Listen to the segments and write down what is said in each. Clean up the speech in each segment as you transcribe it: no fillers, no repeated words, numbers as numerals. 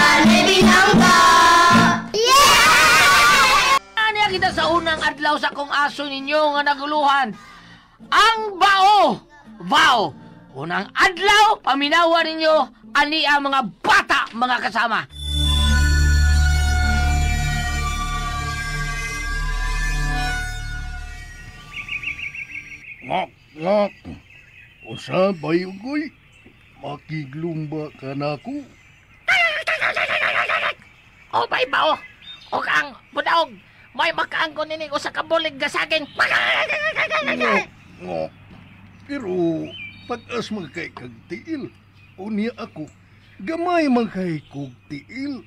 Manibinangka! Yeah! Anya kita sa unang adlaw sa kong aso ninyo nga naguluhan. Ang bao! Bao! Unang adlaw, paminawa ninyo, ani ang mga bata, mga kasama. Ngak, ngak. Usa bay ugoy. Makiglumba ka na ko. O bay bao! O kang budaog! May makaangko ninig o sa kabulig gasaging. Ngak, ngak. Pero pag-as magkay kag tiil, unya ako, gamay magkay kog tiil.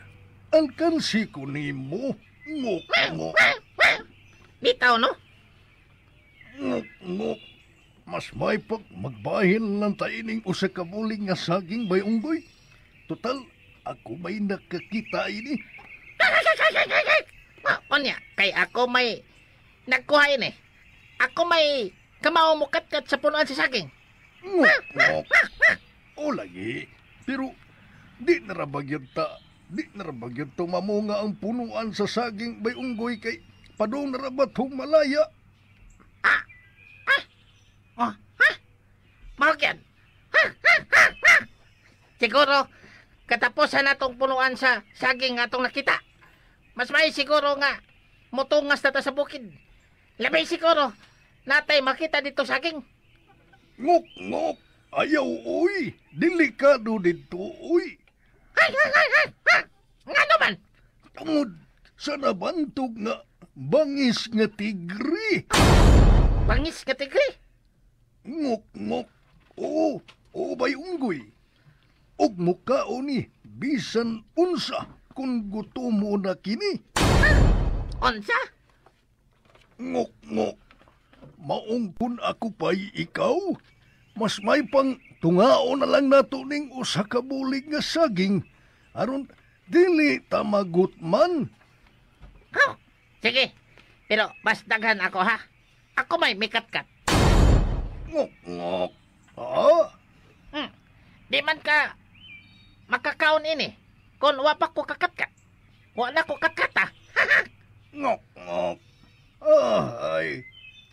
Alkansi ko nimo. Ngok, ngok. Bitaw, no? Ngok, ngok. Mas may pag magbahin lang taining usa ka bulig nga saging bay unggoy. Total, ako may nakakita ini. Onya, kay ako may nagkuhain eh. Ako may kamao mo kat sa punuan sa saging. Ngok, ngok. O lagi. Pero, di narabagyad to mamunga ang punuan sa saging bay unggoy kay padong narabat hong malaya. Oh, ha? Mahok yan. Siguro, katapusan na tong punuan sa saging nga tong nakita. Mas may siguro nga, mutungas na ta sa bukid. Labay siguro, natay makita dito saging. Ngok, ngok. Ayaw, uy. Delikado dito, uy. Nga naman. Tungod sa nabantog nga bangis nga tigre. Bangis ka tigre. Ngok, ngok. Oo bay unggoy. Og mukao ni, bisan unsa kung gusto mo na kini. Onsa? Ngok, ngok. Maong kun ako pa'y ikaw, mas may pang tungao na lang nato ning usa ka bulig nga saging. Aron, dili tamagot man. Oh, sige. Pero mas daghan ako ha. Ako may mikat-kat. Ngok, ngok. Ha? Di man ka makakaon ini. Kung wapak ko kakat-kat. Wala ko katkata. Ngok, ngok. Ay.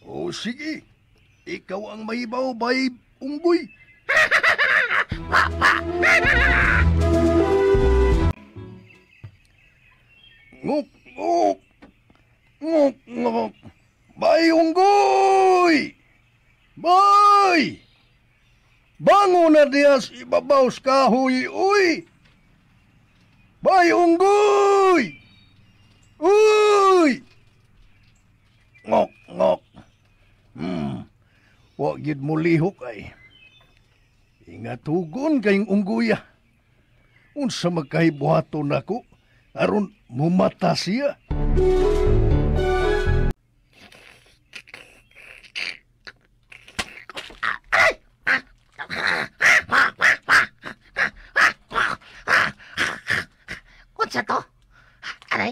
O sige. Ikaw ang mahibaw bay unggoy. Ngok, ngok. Ngok, ngok. Bay unggoy. Bay! Bango na diyas ibabaw sa kahoy, uy! Bay, unggoy! Uy! Ngok, ngok. Wa gid mo lihok ay. Ingatugon kayong unggoya. Unsa magkahibuhaton nako aron mumata siya. Unsa to? Aray?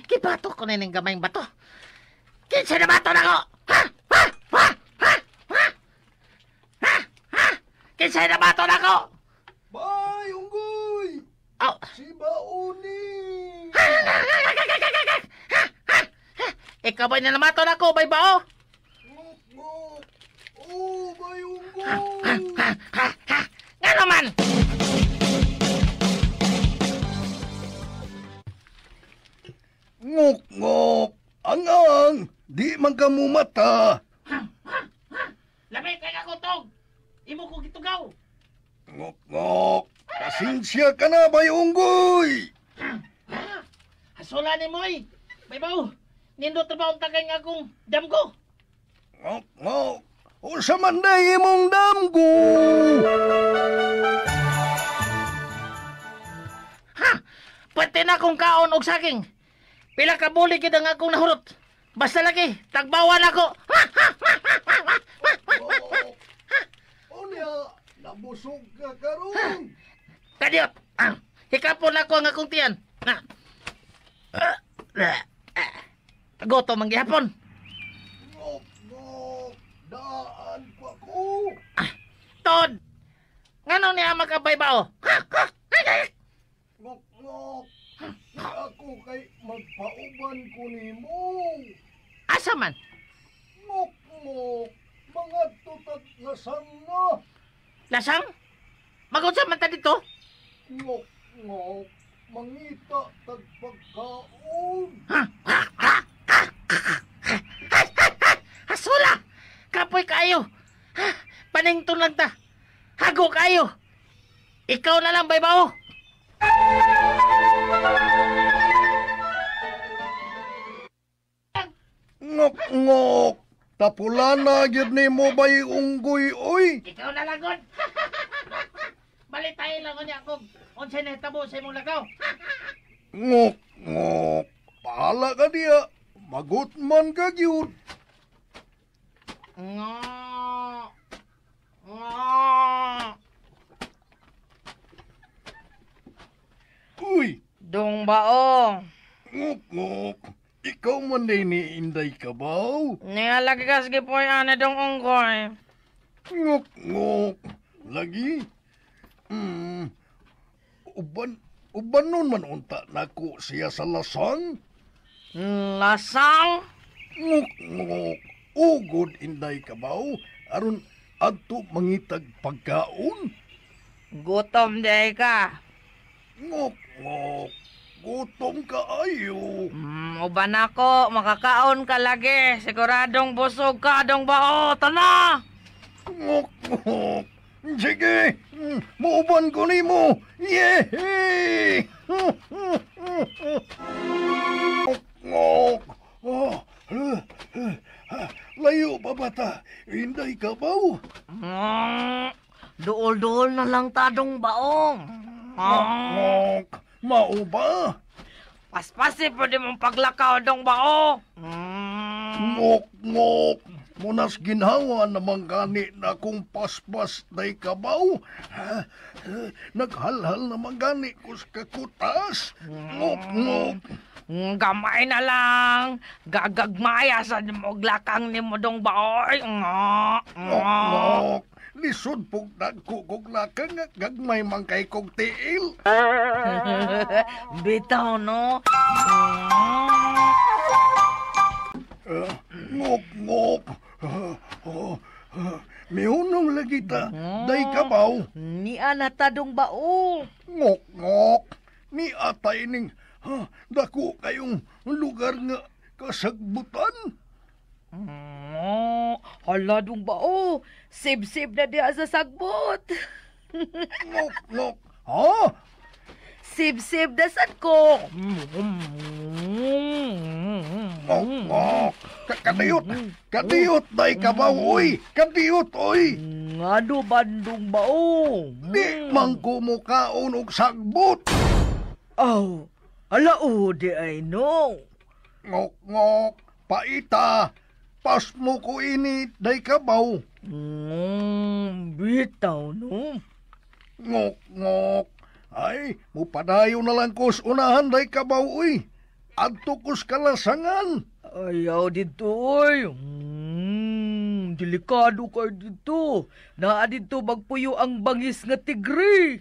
Kibato ko na ng gamayng bato. Kinsa na bato na ko? Kinsa na bato na ko? Bay, unggoy! Oh. Si Bauni! Ikaw ba na namato na ko, bay ba oh? Ngok, ngok! Oh, bay, unggoy! Nga naman! Ngok, ngok! Ang! Di man ka mumata! Lamay kay kakutog! Imo ko gitugaw! Ngok, ngok! Pasensya ka na, bay, unggoy! Hasula ni Moy! Bay ba oh? Nindot na ba ang tagay nga akong damgo? Ngok, ngok! O sa manday imong damgo! Ha! Pwede na akong kaon og saging. Pila ka buli gid ang akong nahurot. Basta lagi, tagbawan ako. O niya, nabusog ka karon! Kadiot! Hikapon ako ang akong tiyan. Goto man gihapon. Ngok, ngok! Daan! Saan pa ko? Tod! Ngano niya magkabay ba, oh? Ngok-ngok. Di ako kay magpauban ko nimo. Asa man? Ngok-ngok. Mga tutag lasang na. Lasang? Magunsa man ta dito? Ngok-ngok. Mangita tagpagkaon. Hasula! Kapoy kayo! Panington lang ta! Hago kayo! Ikaw na lang, Baybao! Ngok-ngok. Tapulana gyud nimo bay unggoy oy. Ikaw na lang, God! Balitay lang ko niya kung unsay nahitabo sa imong lagaw. Ngok-ngok. Pahala ka diya. Magot man ka gyud. Nga! Uy, Dong baong! ngok-ngok. Ikaw man din ni Inday Kabaw. Nihalagi ka sige po yan na dong unggoy. Ngok-ngok. Lagi. Uban nun man unta nako siya sa lasang. Lasang? Ngok-ngok. Ugod Inday Kabaw. Aron adto mangitag pagkaon. Gutom day ka. Ngok-ngok. Gutom ka ayo. Uban ako, makakaon ka lagi. Siguradong busog ka, dong bao. Tana! Ngok-ngok. Sige, muuban ko nimo. Yehey! Ngok-ngok. Layo pa bata. Inday Kabaw. Duol-duol na lang ta, dong baong. Ngok-ngok. Mao ba? Paspasi po di mong paglakaw, dong bao. Ngok-ngok. Munas ginhawa namang gani na kung paspas day Kabaw. Naghalhal namang gani ko sa kakutas. Ngok-ngok. Gamay na lang. Gagagmaya sa moglakang ni mo, dong baoy. Ngok-ngok. Lisod pong nagkukog lakang gagmay man kay kong tiil. Bitaw, no? Ngok-ngok. Mihunong lagi ta. Day Kabaw. Ni anata, dong bao. Ngok-ngok. Ni atay ning dako kayong lugar nga kasagbutan. Hala, dong bao. Sib-sib na diya sa sagbot. Ngok-ngok. Ha? Sib-sib na sad ko. Ngok-ngok. Kadiyot. Kadiyot, Day Kabaw, oy. Kadiyot, oy. Ano bandong bao? Di man kumukaon og sagbot. Oh, ala di ay no. Ngok-ngok. Paita. Pas mo ko ini, Day Kabaw. Bitaw, no? Ngok-ngok. Ay, mupadayo na lang kus unahan, Day Kabaw, uy. Adto kus kalasangan. Ayaw dito, oy. Delikado ka dito. Naa dito magpuyo ang bangis nga tigre.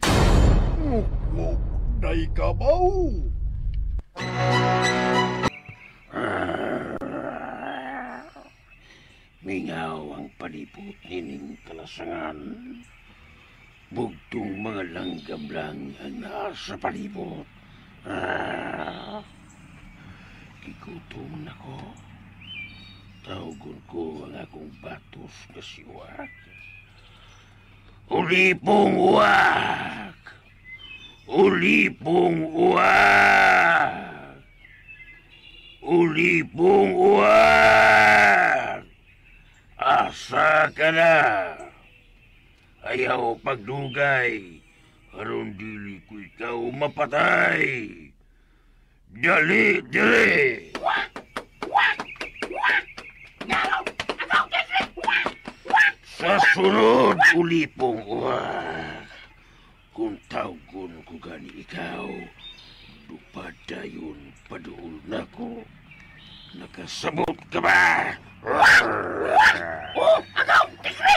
Ngok-ngok, Day Kabaw. Mingaw ang palipot nining kalasangan. Bugtong mga langgam lang ang nasa palibot. Gigutom na ko. Tawgon ko ang akong batos na siwak. Ulipong uwak! Ulipong uwak! Ulipong uwak! Asa ka na? Ayaw pagdugay. Aron dili ko ikaw mapatay. Dali, dali! Sa sunod, ulipong uwak. Kung tawgon ko gani ikaw, dupadayon paduol na ko. Nakasabot ka ba? Oh, agaw, tigre!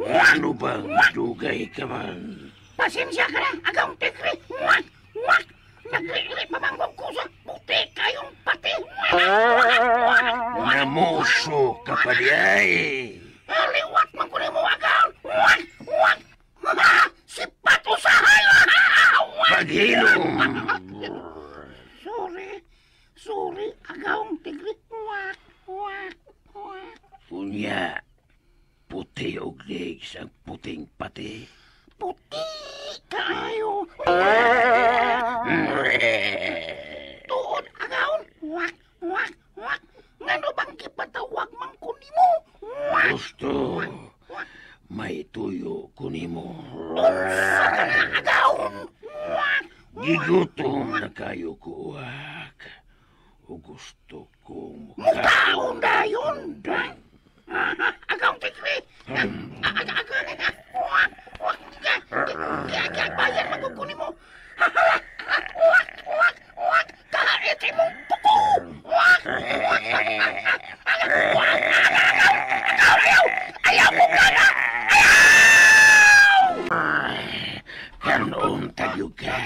Ano bang dugay ka man? Pasensya ka na, agaw, tigre! Nagre-re pa bang ko sa puti kayong pati! Namuso ka pa diyay. Liwat man ko mo, agaw! Sipat usahay! Paghilom. Sorry, agaw, tigre! Unya, puti og legs ang puting pati. Puti kayo! Tuon, agaw! Ngano bang kipatawag man ko nimo? Gusto, may tuyo kunimo. Agaw! Gigutom na kayo kuwak. O gusto kong Mukhaon dayon! Agaw, tigre! Bayan magkukunin mo! Kahit mong puko! Ayaw mo ka na! Kanon tayo ka.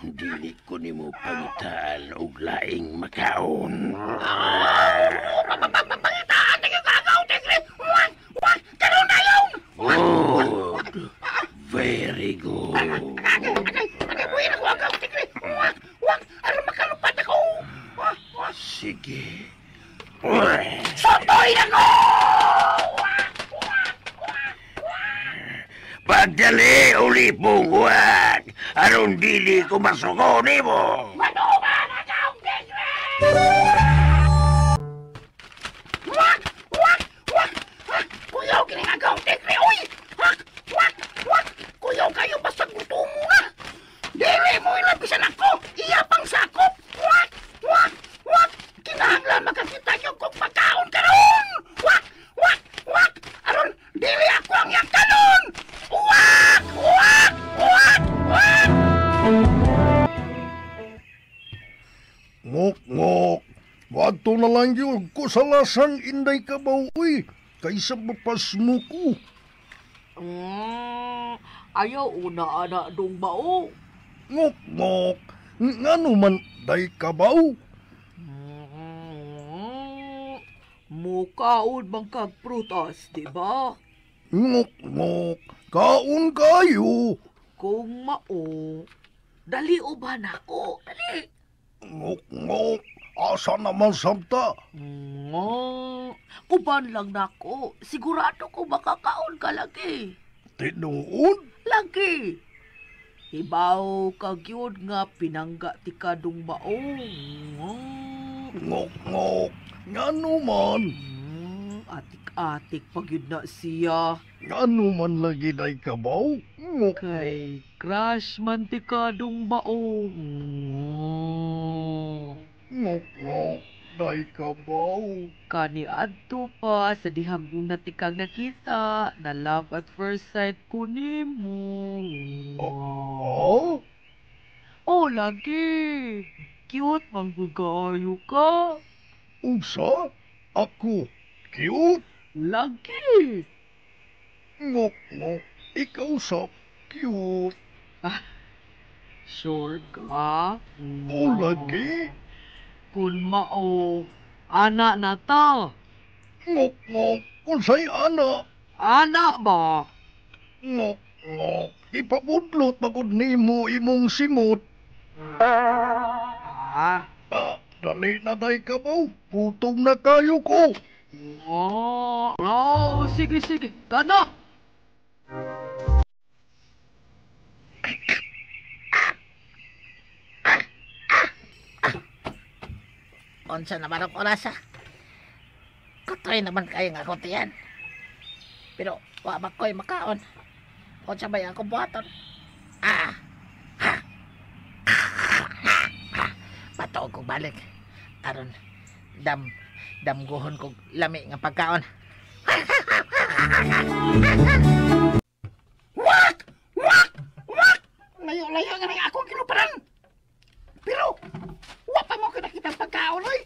Dili ko ni mo pangitaan og laing makaon. Pangitaan tayo kagaw, tigre! Karoon na yun! Good. Very good. Buhin ako, agaw, tigre! Ano makalupad ako? Sige. Sotoy ako! Pagdali uli pungwag. Aron dili ko masuko ni mo. Manuman, agaw, tigre! Kuyaw, kinangagaw, tigre! Uy! Kuyaw kayo, basta gutom mo na! Dili mo ilabisan ako! Iya pang sakop! Kinahanglan makakita nyo kung pagkaon karon! Aron, dili ako ang iyang kanon! Ngok. Wadto na lang yun ko sa lasang inday ka ba, uy. Kaysa mapas mo ko. Ayaw una anak dong bao. Ngok. Ngano man day ka ba? Mukaon bang kag prutas, di ba? Ngok. Kaon kayo. Kung mao, dali uban ako, dali. Ngok. Asa naman samta? Uban lang nako. Sigurado ko makakaon ka lagi. Tinuod? Lagi. Ibaw kag yun nga pinangga ti kadong baong. Ngok. Ngano man? Atik-atik pag yun na siya. Ngano man lagi day ka ba? Ngok. Kay crush man ti kadong baong. Ngok. Day ka ba? Kani adto pa sa dihang natikang nakita na love at first sight ko nimo. Oh, lagi. Cute, manggugayo ka. Unsa? Ako? Cute? Lagi. Ngok. Ikaw sa cute. Sure ka? O lagi? Kung mao, anak na ta. Ngok. Unsay ana? Anak ba? Ngok. Ipabudlot magud nimo imong simot. Dali na day ka ba? Gutom na kayo ko. Sige. Tana! Unsa naman ang orasa? Kutoy naman kayo nga kuntiyan. Pero, wa ba ko'y makaon? Unsa ba yung akong buhaton? Patuog kong balik. Aron, damguhon kong lami nga pagkaon. Wak! Layo nga rin akong kinuparan. Pero, wa pa mo kinakita pagkaon, oy.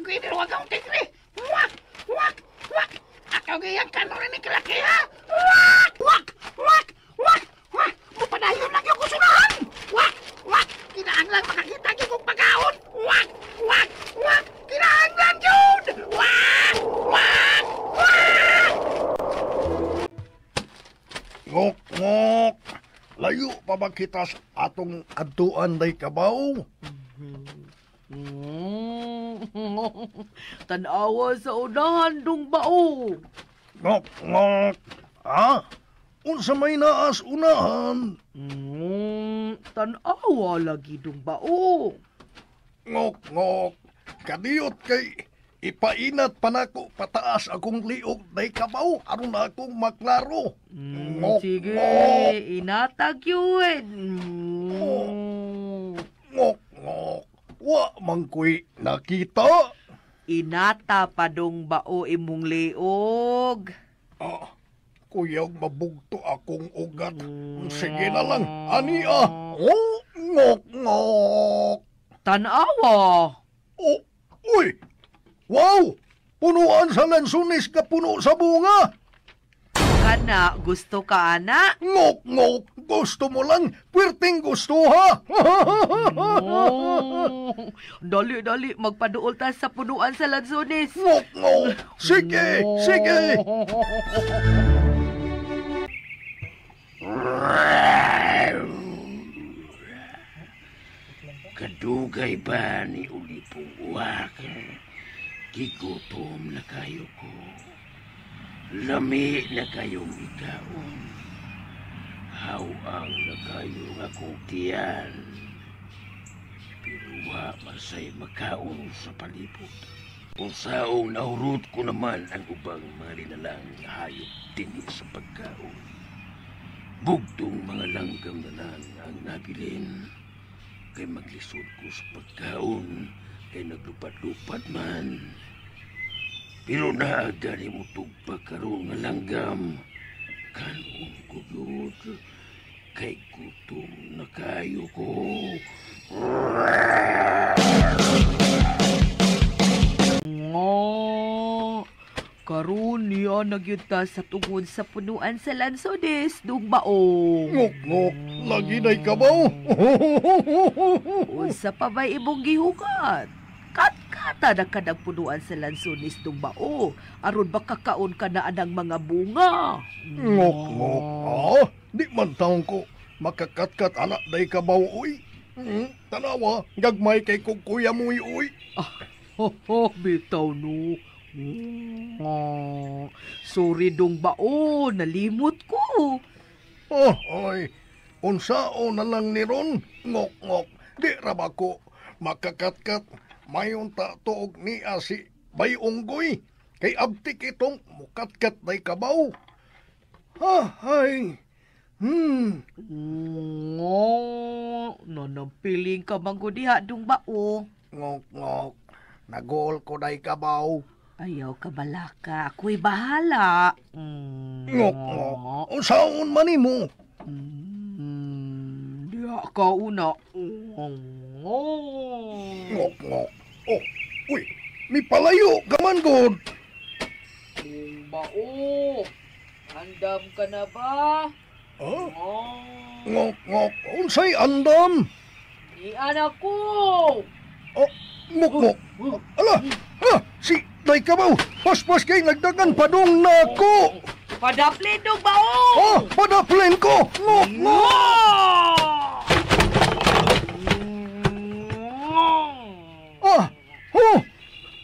ko iniluwag ang tigre. Wak! Wak! Wak! Akaw gayang kanon ni kalaki ha! Wak! Wak! Wak! Wak! Wak! Mupadayon lang yung kusunahan! Wak! Wak! Kinahanglan makakita niyo kong pagkaon! Wak! Wak! Wak! Kinahanglan yun! Wak! Wak! Wak! Ngok, ngok. Layo pa ba kita sa atong adtuan day kabaw? Tanawa sa unahan dong bao. Ngok, ngok. Ha? Unsa may naas unahan? Tanawa lagi dong bao. Ngok, ngok. Kadiyot kay ipainat pa nako pataas akong liog day kabaw aron akong maklaro. Ngok, Sige, ngok. inatag yun. Ngok, ngok. Wa man ko'y nakita. Inata pa dong bao imong liog. Ah, kuyaw mabugto akong ugat. Sige na lang, ani ah. Oh, ngok, ngok. Tanawa. Oh, uy! Wow! Punuan sa lansunis ka puno sa bunga! Kana, gusto ka, ana? Ngok, ngok! Gusto mo lang? Pwerteng gusto, ha? Dali-dali, magpaduol ta sa punuan sa lansunis. Ngok, ngok! Sige, sige! Kadugay ba ni Ulipong Uwak? Gigutom na kayo ko. Lami na kayong ikaon. Hawang na kayong akong tiyan. Pero wa masay makaon sa palibot. Kung saong naurot ko naman ang ubang mga linalang hayop din sa pagkaon. Bugtong mga langgam na lang ang nabilin. Kay maglisod ko sa pagkaon, kay naglupad-lupad man. Pero naaga ni mo pagkaroon nga langgam. Kanon ko yun, kay gutom na kayo ko. Karon niya nagyuta sa tungod sa punuan sa lansones, dong bao. Ngok, ngok! Lagi na'y kabaw! Unsa pa ba'y ibong gihukat? Kat-kata na ka ng punuan sa lansones, dong bao. Aron baka kaon ka na anang mga bunga. Ngok, ngok! Ah, di man taong ko makakatkat anak day kabaw, uy! Tanawa, gagmay kay kong kuya mo, uy! Bitaw no. Sorry dong bao, nalimot ko. Oh, oy! Unsao na lang ni Ron? Ngok, ngok! Di ra ba ko makakatkat mayon ta tuog ni si Bayonggoy kay abtik itong mukatkat day kabaw. Ay! Nanampiling ka manggudiha dong bao. Ngok, ngok! Nagol ko day kabaw. Ayaw ka balaka, ako'y bahala. Ngok, ngok! Unsaon man nimo? Diya ka una. Ngok, ngok! Oh, uy! May palayo ka man, God! Bao, andam ka na ba? Huh? Ngok, ngok! Unsay andam? Di anak ko! Oh, ngok, ngok! Ala! Ha! Si Day Kabaw! Pas-pas kay nagdagan padung na ako! Padaplin dong bao! Oh! Padaplin ko! Ngok, ngok! Ah! Oh!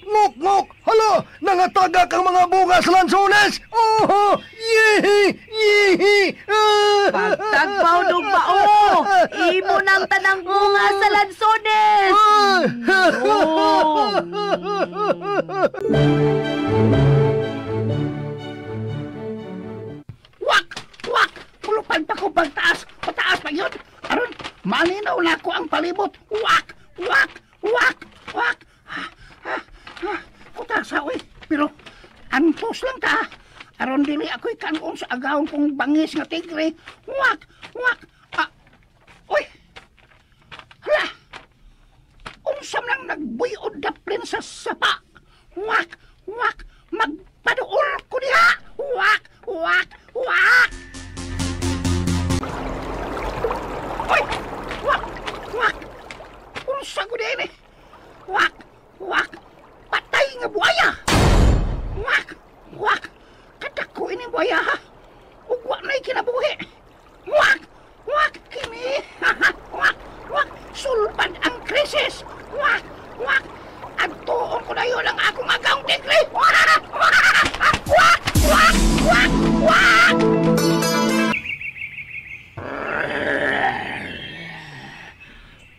Ngok, ngok! Hala! Nangataga kang mga bunga sa lansones! Oh! Yehi! Yehi! Pagtagpaw dong bao! Imo ng tanang bunga sa lansones! Wak! Wak! Pulupan pa ko pagtaas. Pataas pa yun. Aron, malinaw na ko ang palibot. Wak! Wak! Wak! Wak! Kutasa, uy. Pero, antos lang ta. Aron dili ako'y kanon sa agawon kong bangis nga tigre. Wak! Wak! Uy! Hala! Unsam lang nagbuyod daplin sa sapa. Wak! Wak! Magpaduol ko diha! Wak! Wak! Wak! Oy! Wak! Wak! Unsa ko din eh? Wak! Wak! Patay nga buaya! Wak! Wak! Kadako ini buaya ha! Ugwa na'y kinabuhi! Wak! Wak! Kini! Wak! Wak! Sulban ang krisis! Wak! Wak! Antuon ko na yun ang akong agaong tigli! Wak! Wak! Wak! Wak! Wak! Wak!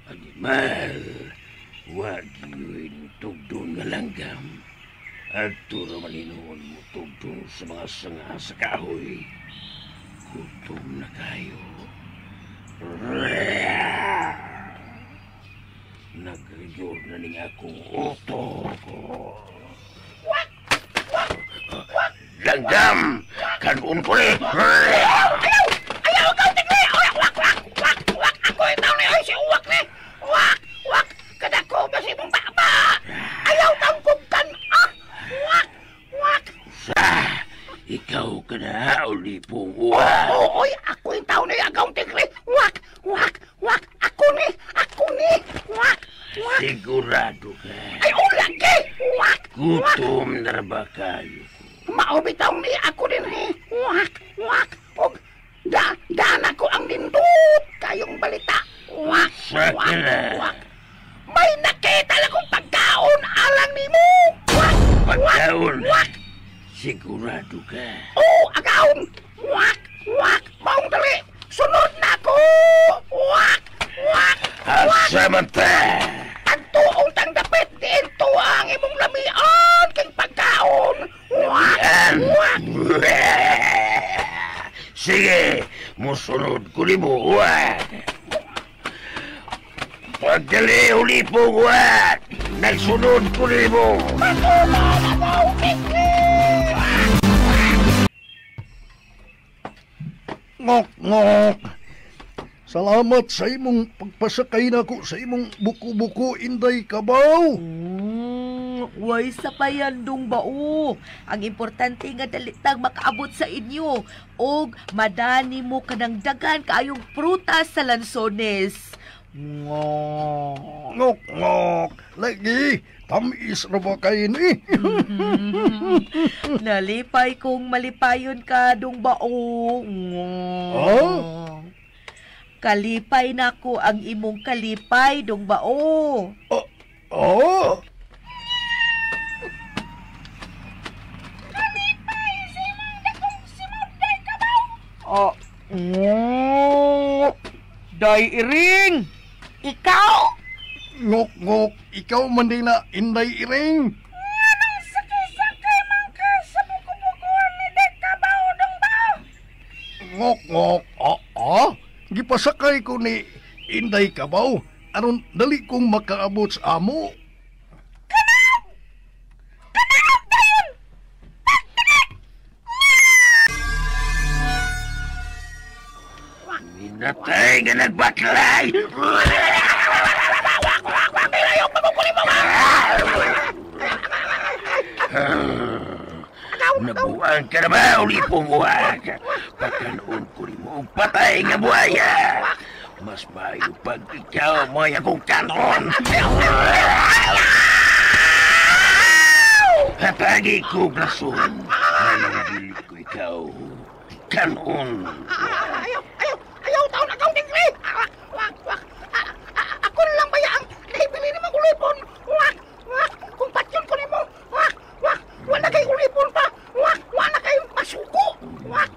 Animal, wag yun tugdon nga langgam. At turo maninuon mo tugdon sa mga sanga sa kahoy. Gutom na kayo. Nagriyor na ning akong uto ko. Langgam! Kanuon ko ni! Ayaw! Ayaw! Ikaw tigli! Wak! Wak! Wak! Wak! Ako itaw ni! Ay, si Uwak ni! Wak! Wak! Kadako ba si mong baba? Ayaw tangkugkan! Ah! Wak! Wak! Sa! Ikaw ka na, ulipong uwa! Oy! Ako itaw ni! Agaw tigli! Wak! Wak! Wak! Ako ni! Ako ni! Wak! Wak! Sigurado ka. Ay, ulagi! Wak! Wak! Gutom na ba kayo? Maubitaw ni ako din eh. Wak! Wak! Og dana ko ang nindot kayong balita. Wak! Sa Wak! kila. Wak! May nakita lang kong pagkaon alang ni mo. Wak! Pagkaon? Wak! Sigurado ka. Oh, agaon! Wak! Wak! Maong dali! Sunod na ko! Wak! Wak! Wak! Asa man ta? Ang tuong tang dapit din to ang imong lamian kay pagkaon. Wak! Yan! Wak! Sige, musunod ko ni mo, uwat. Pagdali, ulipong uwat. Nagsunod ko ni mo. Ngok, ngok. Salamat sa imong pagpasakay nako sa imong buko-buko, Inday Kabaw. Way sa payandong bao. Ang importante nga dalitang makaabot sa inyo. Og madani mo kanang dagan kaayong prutas sa lansones. Ngok. Ngok, ngok. Lagi, tamis na ba kayo ni? Nalipay kong malipayon ka dong bao. Oh? Kalipay nako ang imong kalipay dong bao. Oh? Day iring. Ikaw? Ngok, ngok. Ikaw man din na Inday Iring. Ngok, ngok. Gipasakay ko ni Inday Kabaw. Aron dali kong makaabot sa amo. Minatay nga nagbaklay. Nabuang ka na ba, ulipong uwag? Pagkanoon ko rin mo, patay nga buhaya. Mas mayo pag ikaw mo ay akong kanon. Hatagi ko rason. Nananggili ko ikaw. Kanon. Ayaw taon agaw tigli! Wak! Ako na lang baya ang naibili ni mga ulipon! Wak! Kung patyon ko ni mo! Wak! Wala kay ulipon pa! Wak! Wala kay masuko! Wak!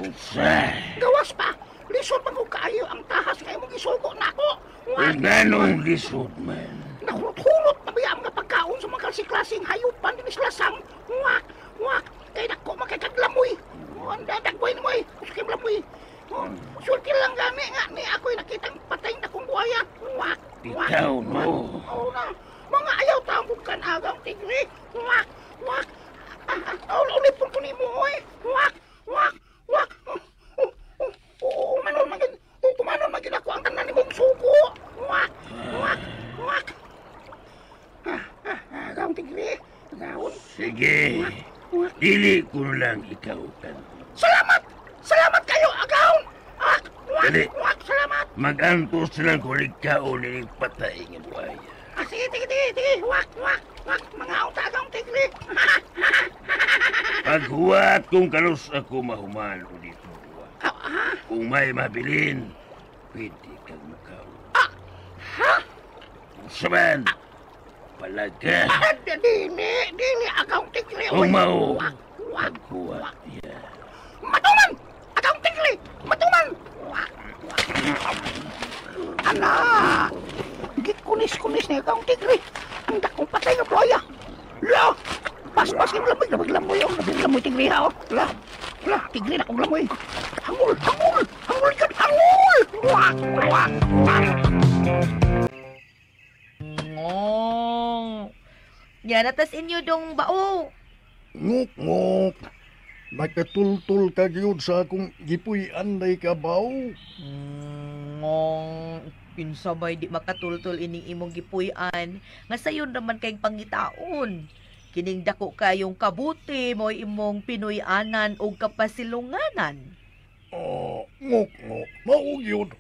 Usa. Gawas pa! Lisod pag kaayo ang tahas kay mong isuko na ako! Wak! Ganong lisod man. Nahulot-hulot na baya ang pagkaon sa mga klaseng hayupan din islasang! Wak! Kay dako makikadlamoy! Ang dadagboy ni mo eh! Usakim lamoy! Sulti lang gani nga ni ako'y nakitang patay na kong buhaya. Wak! Ikaw mo. Oo na. Mga ayaw tawag kanagang tigri. Wak! Ulipon ko ni mo eh. Wak! Manon magin ako ang tanan ni mong suko. Wak! Agaw tigri. Agaw Sige. Dili ko lang ikaw kan. Salamat! Salamat kayo, agaon! Dali. Salamat! Magantos lang ko ikaw ni patay nga buhaya. Sige, sige. Wak! Mga utagaw tigli. Paghuwat kung kalos ako mahuman o dito. Kung may mabilin, pwede kang makaw. Saban, palaga. Dini, agaw tigli. Umaw. Paghuwat yan. Matuman! Agaw tigli! Matuman! Ala! Gikunis-kunis na agaw tigli. Ang dakong patay nga buhaya. La! Pas-pas yung lamoy. Lamoy tigli ha. La! Tigli na kong lamoy. Hangul! Wak! Yan atas inyo dong bao. Ngok. Nakatultul ka gyud sa akong gipuy-an day kabaw. Pinsa bay di makatultol ining imong gipuy-an. Nga sayon naman kayong pangitaon. Kining dako kayong kabuti mo imong pinuy-anan o kapasilunganan. Ngok. Mao gyud.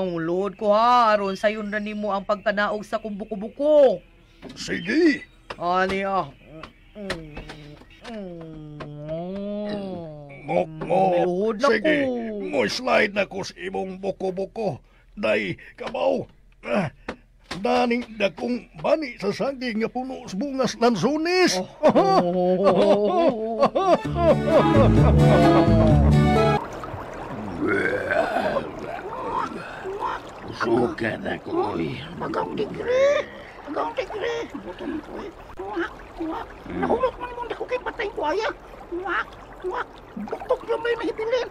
Ulod ko ha. Aron sayon na nimo ang pagkanaog sa kumbuko-buko. Sige. Ani Ngok. Meluhod na Sige. ko. Mo-slide na ko sa imong buko-buko. Day kabaw. Daning dakong bani sa saging nga puno sa bungas lansunis. Sukat ako, oy. Agaw tigli. Butong ko eh. Wak! Nahulot man mo dako kay patay buhaya. Wak! Buktok lamay na hibilin.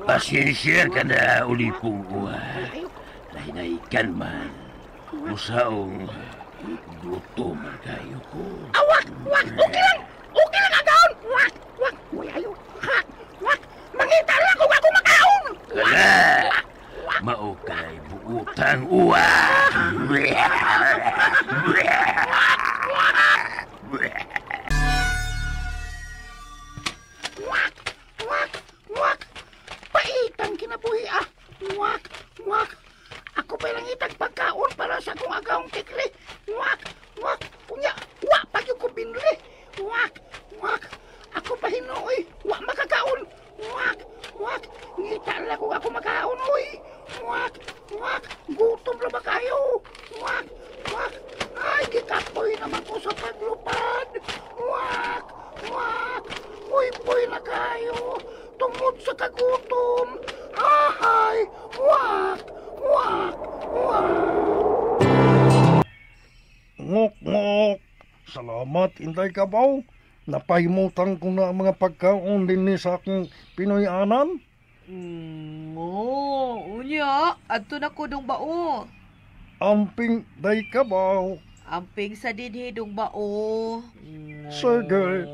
Pasensya ka na, uli kong uwan. Nahinaikan man. Musaong gutom ang kayo ko. Wak! Okay lang agaon. Wak! Buhayo. Wak! Mangita lang kung ako makaon. Wala! Maukay buutang uwan. Wak! Paitan kinabuhi ah. Wak! Ako pa lang itag pagkaon para sa kong agaong tikli. Wak! Kunya, wak pa yung ko binli. Wak! Ako pa hinoy. Wak makakaon. Wak! Ngita lang kung ako makaon, oy. Wak! Gutom na ba kayo? Wak! Ay, gikapoy naman ko sa paglupad. Wak! Puy na kayo. Tungod sa kagutom. Ahay! Wak! Ngok. Salamat, Inday Kabaw. Napahimutan ko na ang mga pagkaon din ni sa akong Pinoy-anan. Unya. Adto na ko dong bao. Amping Day Kabaw. Amping sa dinhi dong bao. Sige.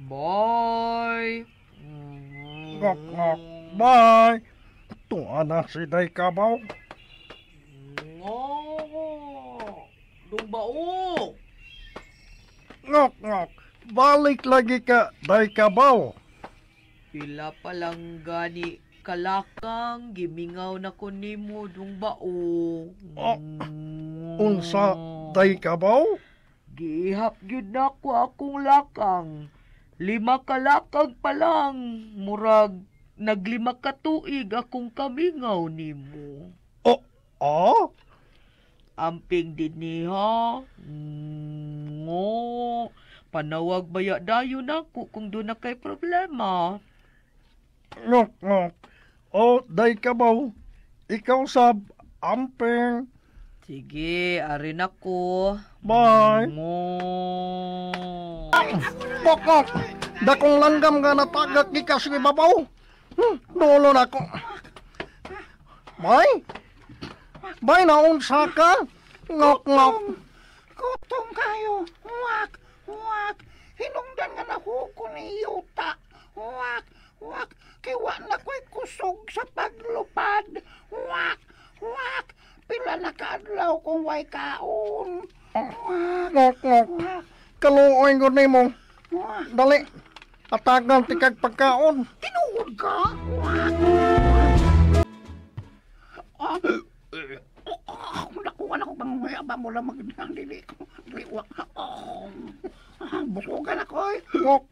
Bye. Ngok. Bye. Tuwa na si Day Kabaw. Dong bao. Ngok. Balik lagi ka, Day Kabaw. Pila pa lang gani kalakang gimingaw na ko nimo dong bao. Unsa, Day Kabaw? Gihap gyud na ko akong lakang. 5 kalakag pa lang. Murag naglima ka tuig akong kamingaw nimo. Amping din niha. Panawag baya dayo na ko kung doon na kay problema. Ngok. Day Kabaw. Ikaw sab, amping. Sige, arin ako. Bye. Ngok. Dakong langgam nga natagak ni kasi babaw. Dolo na ko. Bye na unsa ka? Ngok. Gutom kayo. Wak! Hinungdan nga na huko ni Yuta. Wak! Kiwa na ko'y kusog sa paglupad. Wak! Pila na kaadlaw kung way kaon. Wak! Ngok. Kaluoy ko ni mo. Dali. Atagan ti kag pagkaon. Tinuod ka? Nakuha na ko bang mayaba mo lang magandang dili ko. Busugan ako eh. Ngok.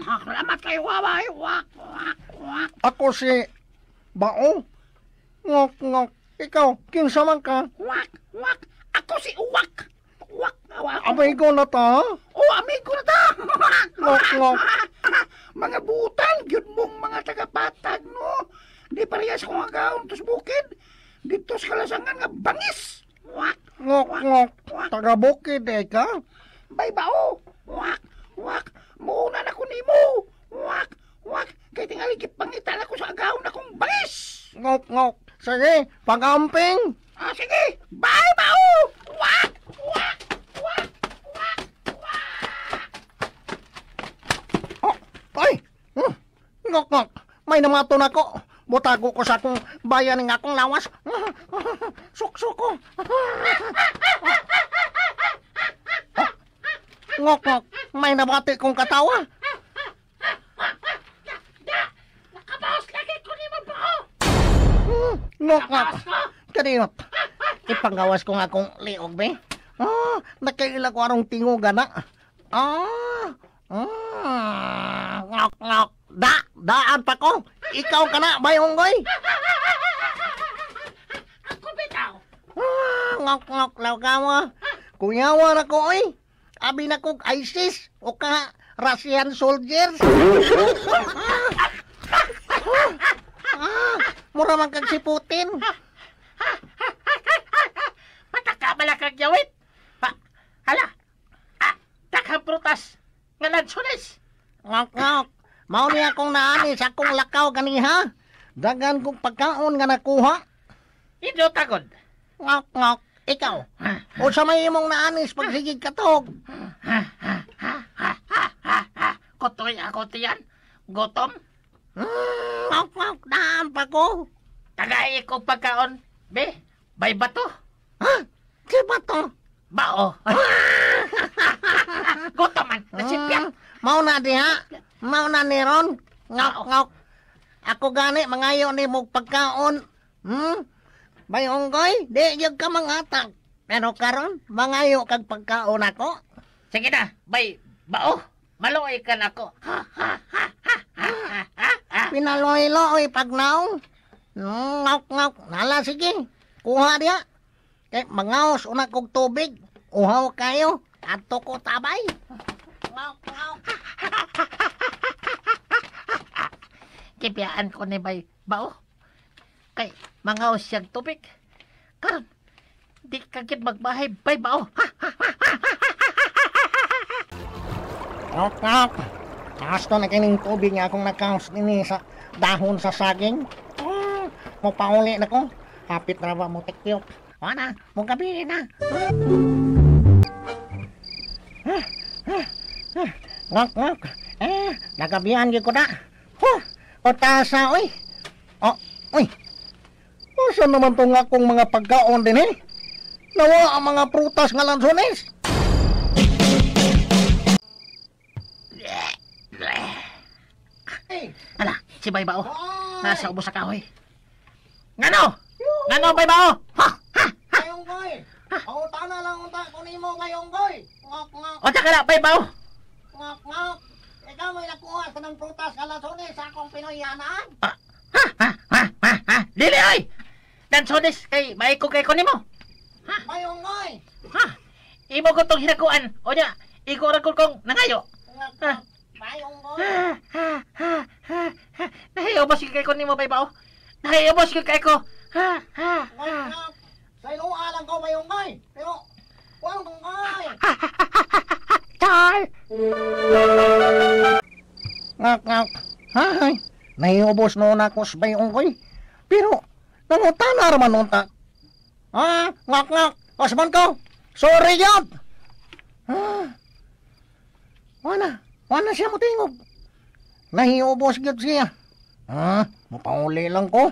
Salamat kayo, waway. Wak. Ako si Bao. Ngok. Ikaw, kinsa man ka? Wak. Ako si Uwak. Wak. Amigo na ta? Oh, amigo na ta. Ngok. Mga butan, yun mong mga tagapatag, no? Di parehas kong agaon tos bukid. Dito sa kalasangan nga bangis. Wak. Ngok. Taga-bukid ka? Bay bao. Wak. Muna na ko nimo. Wak. Kaya tingali kipangitan ako sa agaon akong bangis. Ngok. Sige, pag-amping. Sige. Bye bao. Wak. Ay! Ngok. May namaton ako. Butago ko sa akong bayan ng akong lawas. Suko. Ngok. May nabati kong katawa. Nakabawas lagi ko ni mabao. Ngok. Kaniyot. Ipanggawas ko nga akong liog, be. Nakaila ko arong tinguga na. Ngok. Daan pa ko. Ikaw ka na, bayonggoy. Ako bitaw. Ngok. Law ka mo. Kuyawa na ko, oy. Abi na ko ISIS o ka Russian soldiers. Mura man kag si Putin. Matakabala kag yawit. Hala. Daghang prutas nga lansones. Ngok. Mao niya akong naani sa akong lakaw ganiha. Dagan kong pagkaon nga nakuha. Ido tagod. Ngok. Ikaw. O sa may imong naanis pagsigig katog. Kotoy ako tiyan. Gotom. Ngok. Daan pa ko. Tagay ko pagkaon. Be, bay bato. Si bato. Bao. Gotoman. Nasipyan. Mao na diha. Mao na ni Ron. Ngok. Ako gani mangayo ni mog pagkaon. Bayonggoy, di yun ka mangatag. Pero karon, mangayo kag pagkaon ako. Sige na, bay, bao. Maloy ka na ako. Pinaloy-loy pagnaong. Ngok. Nala, sige. Kuha diya. Kay mangaos una kog tubig. Uhaw kayo. Ato ko tabay. Ngok. Kipiyaan ko ni bay, bao. Kay, mangaos siyang tubig. Karon, di kagit magbahay, bay, bao. Ngok. Taas to na kining tubig nga akong nakaos nini sa dahon sa saging. Mapauli na ko. Kapit na ba mo tekpiyok. Wala, mong gabi na. Ngok. Nagabihan ko na. O tasa, oy. Uy. Saan naman itong akong mga pagkaon din Nawa ang mga prutas nga lansones. Ala, si bay, bao. Nasa ubos sa kahoy. Ngano, bay, bao. Kayonggoy. Pauta na lang unta kunin mo kayonggoy. Ngok. O, taka na, bay, bao. Ngok. Ikaw may nakuha sa ng prutas nga lansones sa akong Pinoyanaan. Dili, ay! Dansones, kay may ko ni mo. Kayonggoy. Imo ko tong hinakuan. O niya, igorag ko kong nangayo. Kayonggoy. Nahiyobos kay ko ni mo, bay, bao. Nahiyobos kay ko. Ngok. Sa iluwa lang ko kayonggoy. Pero, kayonggoy. Char! Ngok. Hay. Nahiyobos noon ako sa bayonggoy. Pero, nangutana raman unta. Ngok. Osman ko. Sorry, yun. Wala siya matingog. Nahiyobos yun siya. Mapauli lang ko.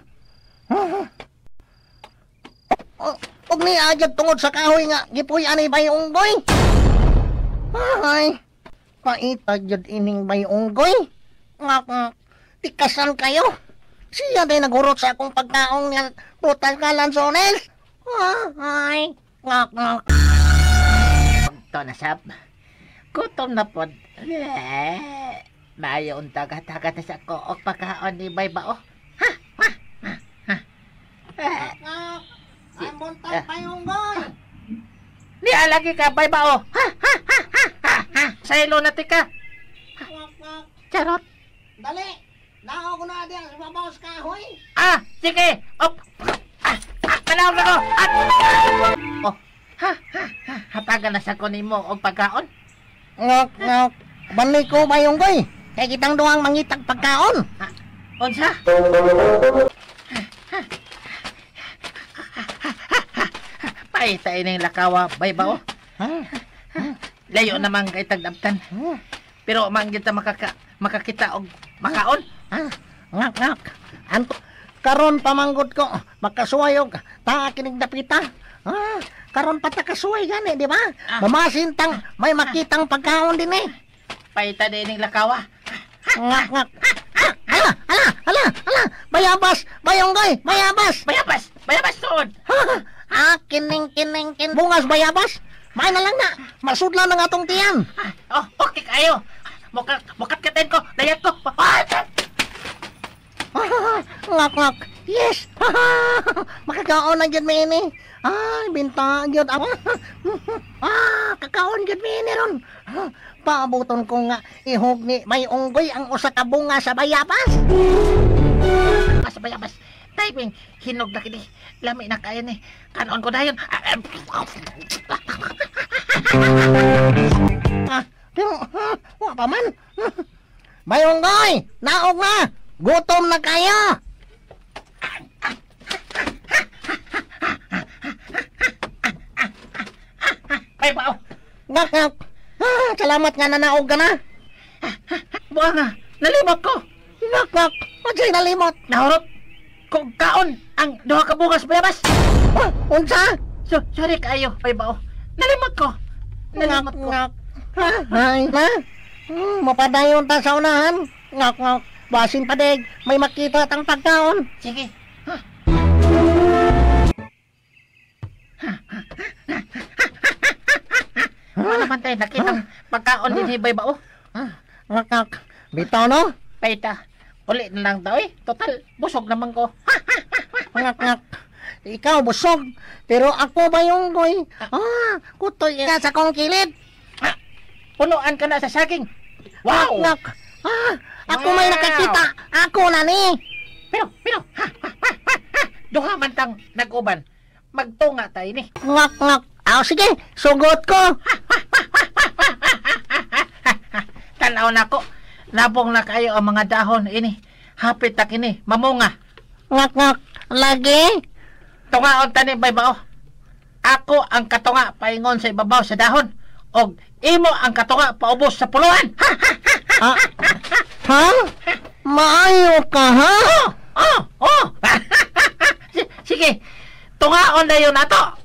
Huwag ni agad tungod sa kahoy nga. Gipuy anay bayonggoy. Ay, paita jud ining may unggoy. Ngak, tikasan kayo. Siya din nagurot sa akong pagkaong nga prutas nga lansones. Ay, ngak. Ito na, Sab. Gutom na po. Maayo ang taga-taga na sa ko o pagkaon ni Bay Bao. Ay, buntag may unggoy. Di alagi ka, Bay Bao. Sa ilo na tika. Ngak. Charot. Dali, nao ko na diyan sa babaw sa kahoy. Sige. Op. Kanawag ako. Oh. Hatagan na sa kunin mo o pagkaon. Ngak. Balik ko may unggoy. Kay kitang duwang mangitag pagkaon. Unsa? Paita ining lakawa, Bay Bao. Layo naman kay tagdabtan. Pero manggit ta makakita og makaon. Ngak. Anto karon pamanggod ko makasuwayog ta kining dapita. Karon pa ta kasuway gani, di ba? Mamasin tang may makitang pagkaon din eh. Paita ining lakawa. Ngak. Ala. Bayabas, bayonggoy, bayabas. Bayabas tuod. Kining. Bungas bayabas. May na lang na. Masudlan ng atong tiyan. Okay kayo. Mukat katin ko. Dayat ko. Ngak. Yes. Makakaon na dyan may ini. Ay, binta dyan. Kakaon dyan may ini ron. Paabuton ko nga ihog ni may unggoy ang usa ka bunga sa bayabas. Sa bayabas. Typing. Hinog na kini. Lami na kaya ni. Kanon ko dayon. Wa pa man. May unggoy. Naog na. Gutom na kayo. Bay Bao. Ngak. Salamat nga nanaog ka na. Buha nga. Nalimot ko. Ngak. What's nalimot? Nahurot. Kung kaon ang duha ka bungas bayabas. Unsa? Sorry kayo, Bay Bao. Nalimot ko. Ngak. Ay na. Mapadayon ta sa unahan. Ngak. Basin padig. May makita tang pagkaon. Sige. Ano naman tayo nakitang pagkaon din ni Bay Bao? Ngak. Bitaw no? Paita. Uli na lang daw Total, busog naman ko. Ngak. Ikaw busog. Pero ako ba yung goy? Kutoy ka sa kong kilid. Punuan ka na sa saging. Wow! Ngak. Ako may nakakita. Ako na ni. Pero. Duha man tang nag-uban. Magtunga tayo ni. Ngak. Sige. Sugot ko. Tanaw na ko. Labong na kayo ang mga dahon ini. Hapit na kini. Mamunga. Ngak. Lagi. Tungaon tani Bay Bao. Ako ang katunga paingon sa ibabaw sa dahon. Og imo ang katunga paubos sa puluhan. Ha? Maayo ka, ha? Oh. Sige. Tungaon na yun ato.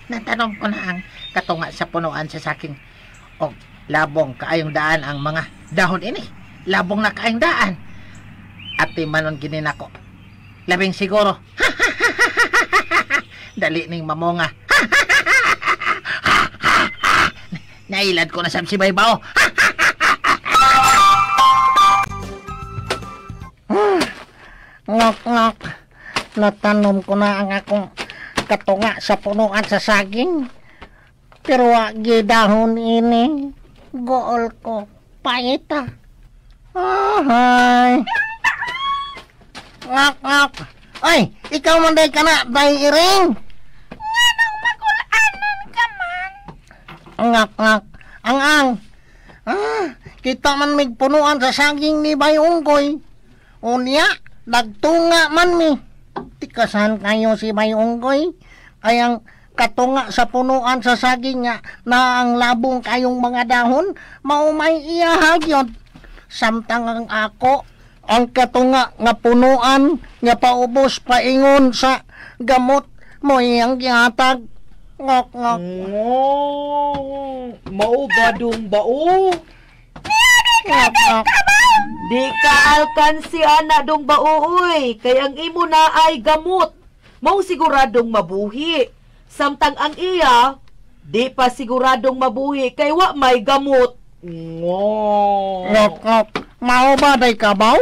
Natanong ko na ang katunga sa punuan sa saking. O, labong kaayong daan ang mga dahon ini. Labong na kaayong daan. At manon ginin ako. Labing siguro. Dali ning mamunga. Nailad ko na sa si Bay Bao. Ngak. Natanom ko na ang akong katunga sa punuan sa saging. Pero wagi dahon ini. Gool ko. Paita. Ay. Ngak. Ay, ikaw manday ka na, Bay Iring. Nga nang magulanan ka man. Ngak. Ang. Kita man mig punuan sa saging ni Bay Unggoy. Unya, nagtunga man mi. Tikasan kayo si Bay Unggoy. Kayang katunga sa punuan sa saging nga na ang labong kayong mga dahon, maumay iya hagyod. Samtang ang ako, ang katunga nga punuan nga paubos paingon sa gamot mo iyang gihatag. Ngok ngok. Mao ba dong bao? Ngok ngok. Di ka alkansi ana dong baoy, kay ang imo na ay gamot. Mao siguradong mabuhi. Samtang ang iya, di pa siguradong mabuhi kay wa may gamot. Ngok ngok. Mao ba day kabaw?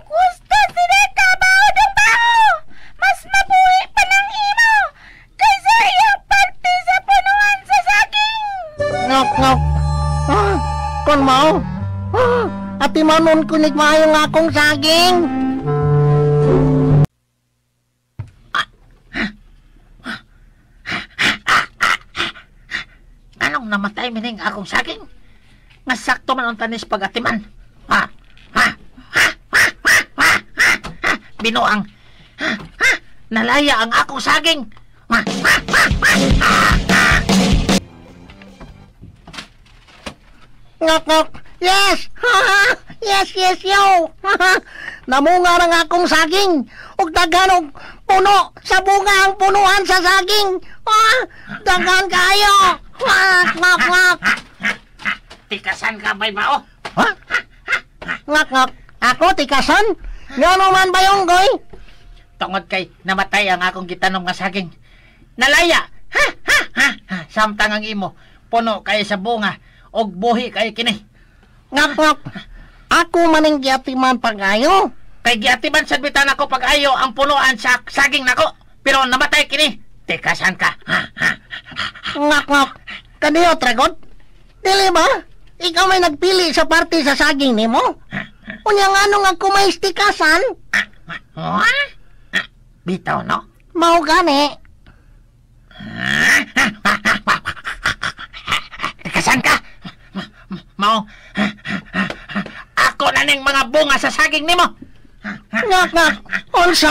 Gusto sila kabaw dong bao. Mas mabuhi pa ng imo kaysa iyang parte sa punuan sa saging. Ngok ngok. Kon mao. Ati manon kunig maayo nga akong saging. Anong namatay mining akong saging? Nga sakto man ang tanis pag-atiman. Binuang. Nalaya ang akong saging. Ngok ngok. Yes! Yes, yo! Namunga ng akong saging. Ug daghan og puno sa bunga ang punuan sa saging. Daghan kayo. Ngok ngok. Tikasan ka ba'y bao? Ngok ngok. Ako tikasan? Ngano man ba yung goy? Tungod kay namatay ang akong gitanom nga saging. Nalaya! Samtang ang imo, puno kay sa bunga, og buhi kay kini. Ngok ngok. Ako maning giatiman pag-ayo. Kay giatiman sa bitan ako pag-ayo ang punuan sa saging nako. Pero namatay kini. Tikasan ka. Ngok ngok. Kaniyo tragot? Dili ba? Ikaw may nagpili sa parte sa saging nimo? Unya nga nung ako may istikasan? Bitaw no? Mao gani. Tikasan ka. Mao. Ako na ning mga bunga sa saging nimo. Ngok ngok. Unsa?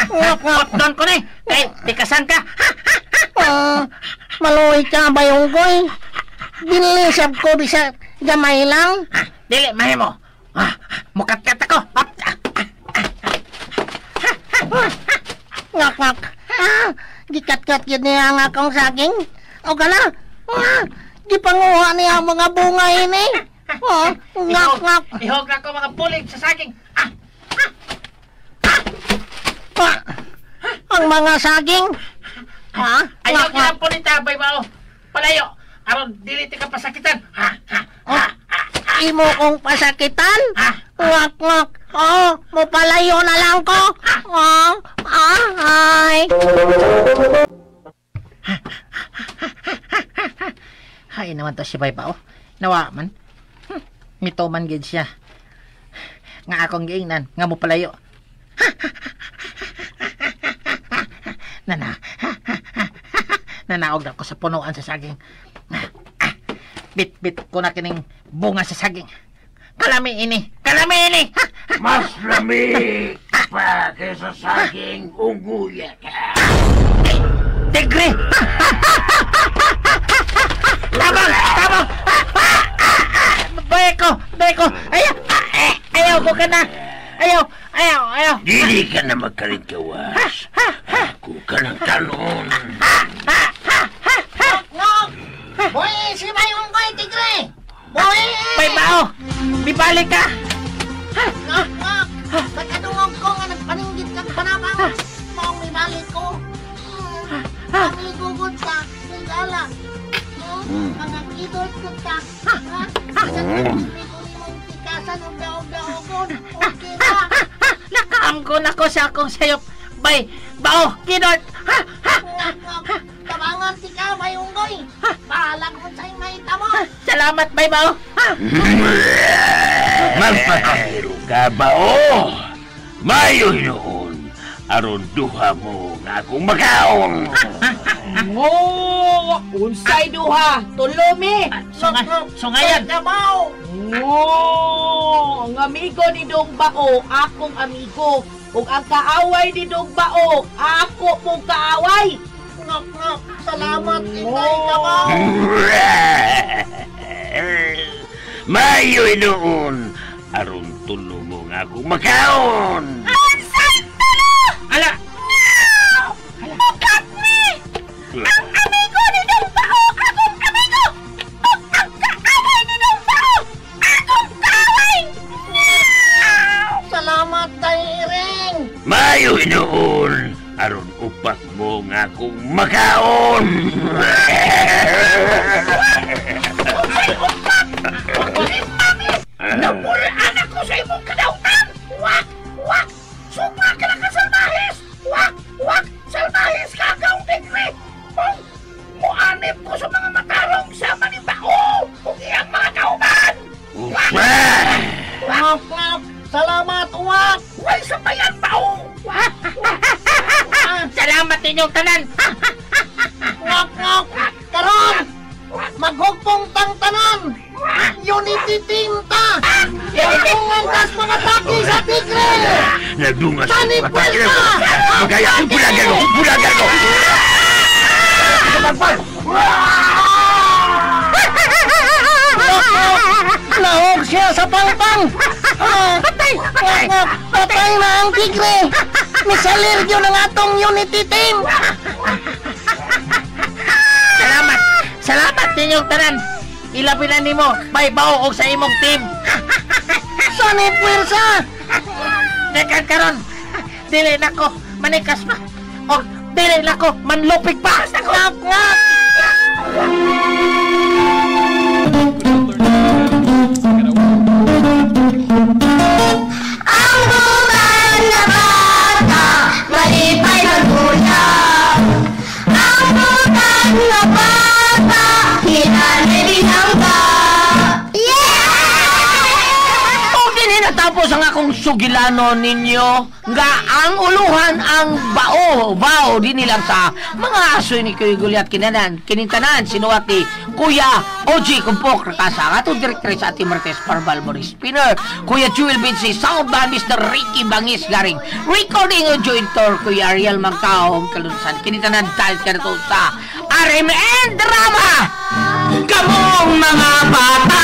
Ngok ngok. Doon ko ni. Kay tikasan ka. Maluoy ka ba yung goy? Bilisab ko bisa gamay lang. Dili mahimo. Mukat-kat ako. Ngok ngok. Gikat-kat yun niya ang akong saging. O ka na? Gipanguha niya ang mga bunga ini. Ngok ngok. Ihog na ko mga pulig sa saging. Ang mga saging. Ayaw kaya po ni Tabay Bao. Palayo. Aron dili ti ka pasakitan. Imo kong pasakitan? Ngok ngok. Mupalayo na lang ko. Ay. Hay naman to si Baybao. Nawa man. Mito man gid siya. Nga akong giingnan, nga mo palayo. Nanaog na ko sa punuan sa saging. Bit-bit ko na kining bunga sa saging. Kalami ini! Mas lami pa kaysa saging ungguya ka. Tigre! Tabang! Beko! Ayaw ko ka na! Ayaw! Dili ka na magkalingawas. Ako ka ng talon. Ngok! Boy, si Mayong Goy, tigre! Boy! Baybao! Bibalik ka! Ngok! Pagkadungog ko nga nagpaninggit kang panabang. Maong ibalik ko. Ang igugod ka, sigala. Mga kidot ko ka. Tikasan og daog-daogon. Okay ka? Nakaamgon ako sa akong sayop. Bao! Kinot! Tabangan ti ka, Mayong Goy. Bahala ko sa'yo mahita mo. Salamat, Baybao! Magpakahiro ka ba, Mayo noon, aron duha mo nga akong makaon. Unsay duha? Tulomi! Sungayan! Kabaw! Ang amigo ni Dong Bao, akong amigo. Ug ang kaaway ni Dong Bao, ako pong kaaway. Salamat, Inday Kabaw. Mayo inoon. Aron tulo mo nga akong makaon. Ansay tulo! Ala! Bukat ni! Ang amigo ni Dong Bao, akong amigo! O ang kaaway ni Dong Bao, akong kaaway! Salamat kay Iring. Mayo inoon. Aron upat mo nga akong makaon. Napulaan ako sa imong kadautan! Wak! Wak! Suma ka na ka, Salbahis! Wak! Wak! Salbahis ka, Gaong Tigre! Muanip ko sa mga matarong sa Manibao! Kung iyang mga kauban! Usa! Ngok, ngok. Salamat, uwak. Huwag sa bayan, Bao! Wak! Salamat ninyong tanan! Ngok, ngok. Karon, maghugpong tang tanan. Unity team ta. Hugpungan tas mga taki sa tigre. Nagdungas Tani ang Puelta! Magaya ang bulagan ko! Bulagan ko! Nahog siya sa pangpang. Patay! Patay na ang tigre. Misalergyo ng atong unity team. Salamat! Salamat ninyong tanan! Ilapinan nimo, may bao og sa imong team! Sani Puelta. Dekan karon, dili nako manikas pa! O dili nako manlupig pa! Ngok, ngok. Ang bulan na bata, malipay ng gulang. Ang bulan na bata, hinanililang ka. O din natapos ang akong sugilano ninyo nga ang uluhan ang bao din nilang sa mga asoy ni Kuya Gulyat kinintanan sinuwat ni Kuya Oji Kumpok Rakasa ato direktor sa ating Martes Parbal Boris Spinner Kuya Jewel Vinci sound band Mr. Ricky Bangis Garing recording o joint tour Kuya Ariel Mangkao kalunsan kinintanan dahil ka na sa RMN Drama kamong mga bata